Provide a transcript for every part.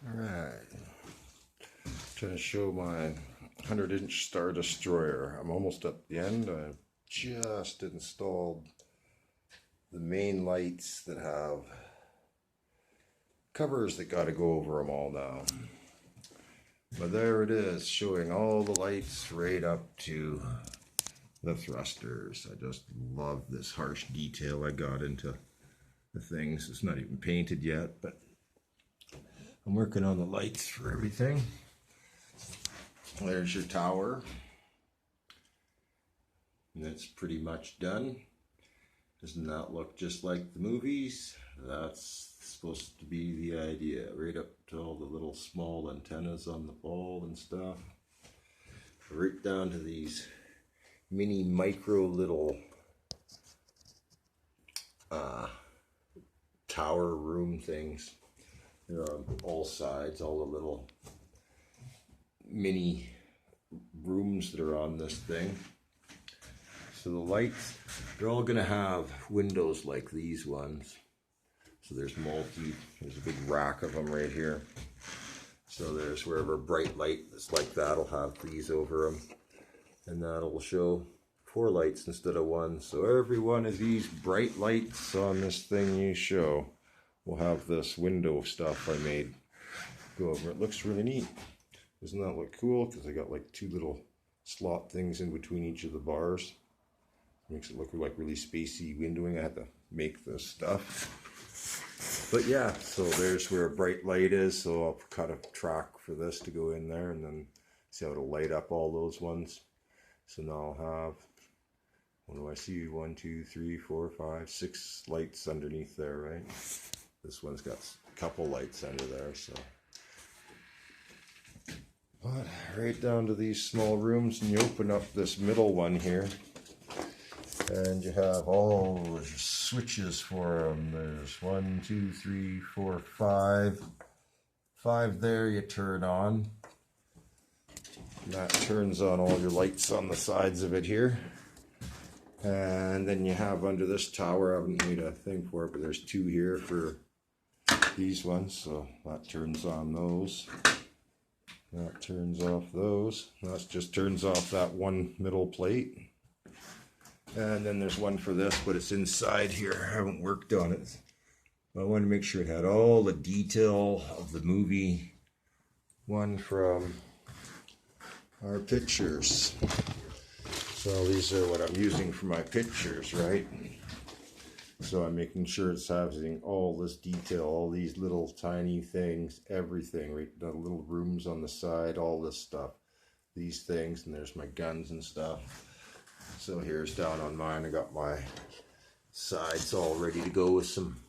Alright, trying to show my 100-inch Star Destroyer. I'm almost at the end. I just installed the main lights that have covers that got to go over them all now. But there it is, showing all the lights right up to the thrusters. I just love this harsh detail I got into the things. It's not even painted yet, but I'm working on the lights for everything. There's your tower. And that's pretty much done. Doesn't that look just like the movies? That's supposed to be the idea. Right up to all the little small antennas on the ball and stuff. Right down to these mini micro little tower room things. They're on all sides, all the little mini rooms that are on this thing. So the lights, they're all going to have windows like these ones. So there's a big rack of them right here. So there's wherever bright light is like that, will have these over them. And that'll show 4 lights instead of 1. So every one of these bright lights on this thing you show will have this window stuff I made go over. It looks really neat. Doesn't that look cool? Because I got like 2 little slot things in between each of the bars. Makes it look like really spacey windowing. I had to make this stuff. But yeah, so there's where a bright light is. So I'll cut a track for this to go in there and then see how it'll light up all those ones. So now I'll have, what do I see? 1, 2, 3, 4, 5, 6 lights underneath there, right? This one's got a couple lights under there, so. But right down to these small rooms, and you open up this middle one here, and you have all the switches for them. There's 1, 2, 3, 4, 5. 5 there you turn on. And that turns on all your lights on the sides of it here. And then you have under this tower, I haven't made a thing for it, but there's 2 here for these ones. So that turns on those. That turns off those. That just turns off that one middle plate. And then there's one for this, but it's inside here. I haven't worked on it. I wanted to make sure it had all the detail of the movie. One from our pictures. So these are what I'm using for my pictures, right? So I'm making sure it's having all this detail, all these little tiny things, everything, right? The little rooms on the side, all this stuff. These things, and there's my guns and stuff. So here's down on mine, I got my sides all ready to go with some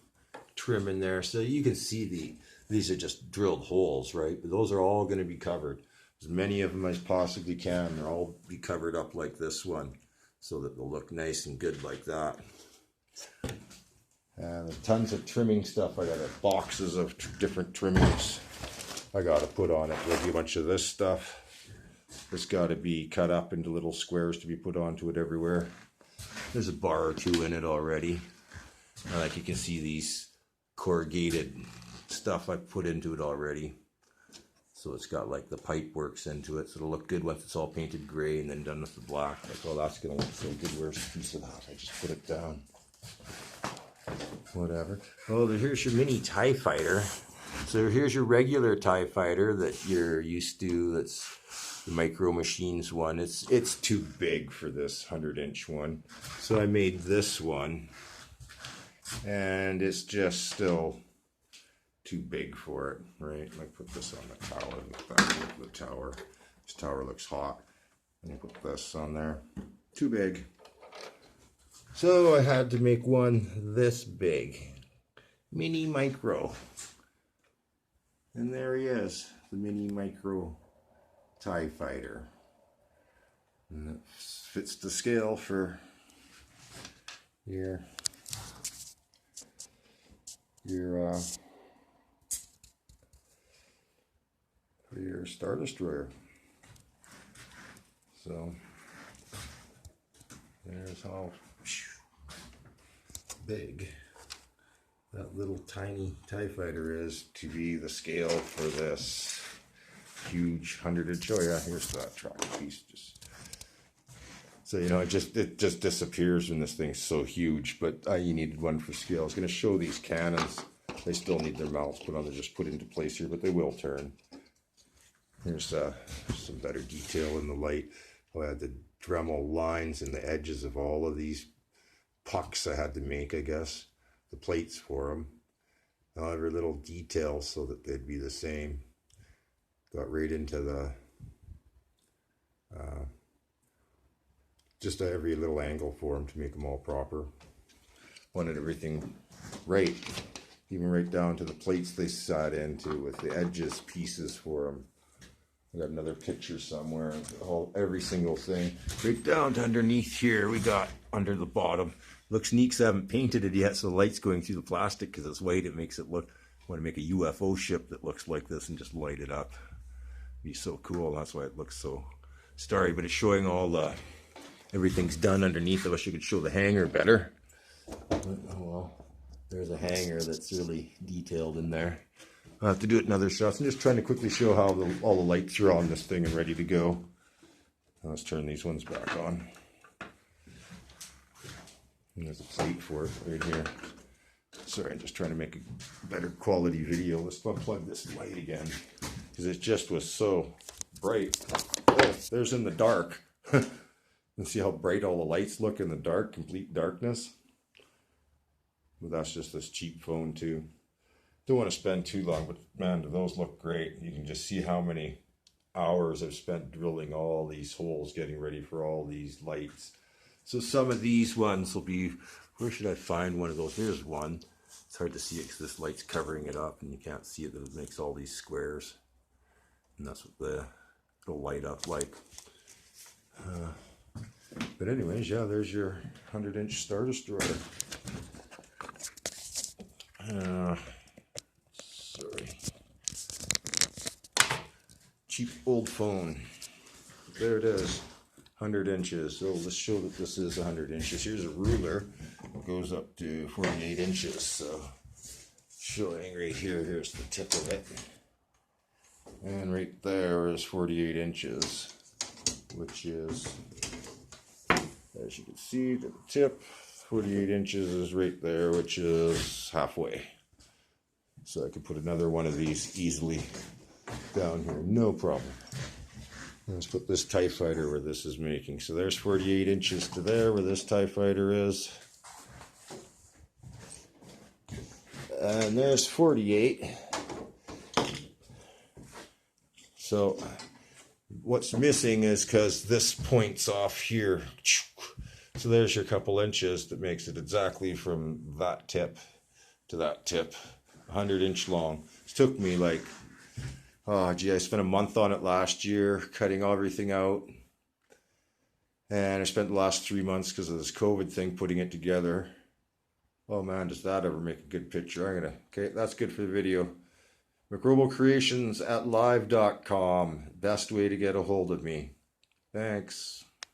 trim in there. So you can see these are just drilled holes, right? But those are all going to be covered. As many of them as possibly can. They'll all be covered up like this one so that they'll look nice and good like that. And tons of trimming stuff. I got boxes of different trimmings I got to put on it. There'll be a bunch of this stuff. It's got to be cut up into little squares to be put onto it everywhere. There's a bar or 2 in it already. And like you can see these corrugated stuff I put into it already. So it's got like the pipe works into it, so it'll look good once it's all painted gray and then done with the black. Like, oh, that's gonna look so good. Where's a piece of that? I just put it down. Whatever. Oh, here's your mini TIE fighter. So here's your regular TIE fighter that you're used to. That's the Micro Machines one. It's too big for this 100-inch one. So I made this one, and it's just still too big for it, right? I put this on the tower. Look at the tower. This tower looks hot. And put this on there. Too big. So I had to make one this big. Mini Micro. And there he is, the Mini Micro TIE fighter. And it fits the scale for your Star Destroyer. So there's how big that little tiny TIE fighter is to be the scale for this huge 100-inch. Oh yeah, here's that tracking piece. So you know, it just disappears when this thing's so huge. But you needed one for scale. I was going to show these cannons. They still need their mouths put on. They're just put into place here, but they will turn. Here's some better detail in the light. I had the Dremel lines in the edges of all of these pucks I had to make, I guess. The plates for them. Every little detail so that they'd be the same. Got right into the just every little angle for them to make them all proper. Wanted everything right, even right down to the plates they sat into with the edges pieces for them. I got another picture somewhere of every single thing. Right down to underneath here, we got under the bottom. Looks neat because I haven't painted it yet, so the light's going through the plastic because it's white. It makes it look, I want to make a UFO ship that looks like this and just light it up. It'd be so cool. That's why it looks so starry, but it's showing all the, everything's done underneath. I wish you could show the hangar better. Oh well, there's a hangar that's really detailed in there. I'll have to do it in other shots. I'm just trying to quickly show how all the lights are on this thing and ready to go. Let's turn these ones back on. And there's a plate for it right here. Sorry, I'm just trying to make a better quality video. Let's unplug this light again because it just was so bright. Oh, there's in the dark. And see how bright all the lights look in the dark, complete darkness. But that's just this cheap phone too. Don't want to spend too long, but man, do those look great. You can just see how many hours I've spent drilling all these holes, getting ready for all these lights. So some of these ones will be, where should I find one of those? Here's one. It's hard to see it because this light's covering it up and you can't see it. It makes all these squares. And that's what it'll light up like. But anyways, yeah, there's your 100-inch Star Destroyer. Sorry. Cheap old phone. There it is. 100 inches. So let's show that this is 100 inches. Here's a ruler. It goes up to 48 inches. So showing right here, here's the tip of it. And right there is 48 inches, which is, as you can see, to the tip, 48 inches is right there, which is halfway. So I could put another one of these easily down here, no problem. Let's put this TIE fighter where this is making. So there's 48 inches to there where this TIE fighter is. And there's 48. So what's missing is because this points off here. So there's your couple inches that makes it exactly from that tip to that tip, 100-inch long. It took me like, oh gee, I spent a month on it last year, cutting everything out. And I spent the last 3 months because of this COVID thing, putting it together. Oh man, does that ever make a good picture? Okay, that's good for the video. McRobocreations@live.com. Best way to get a hold of me. Thanks.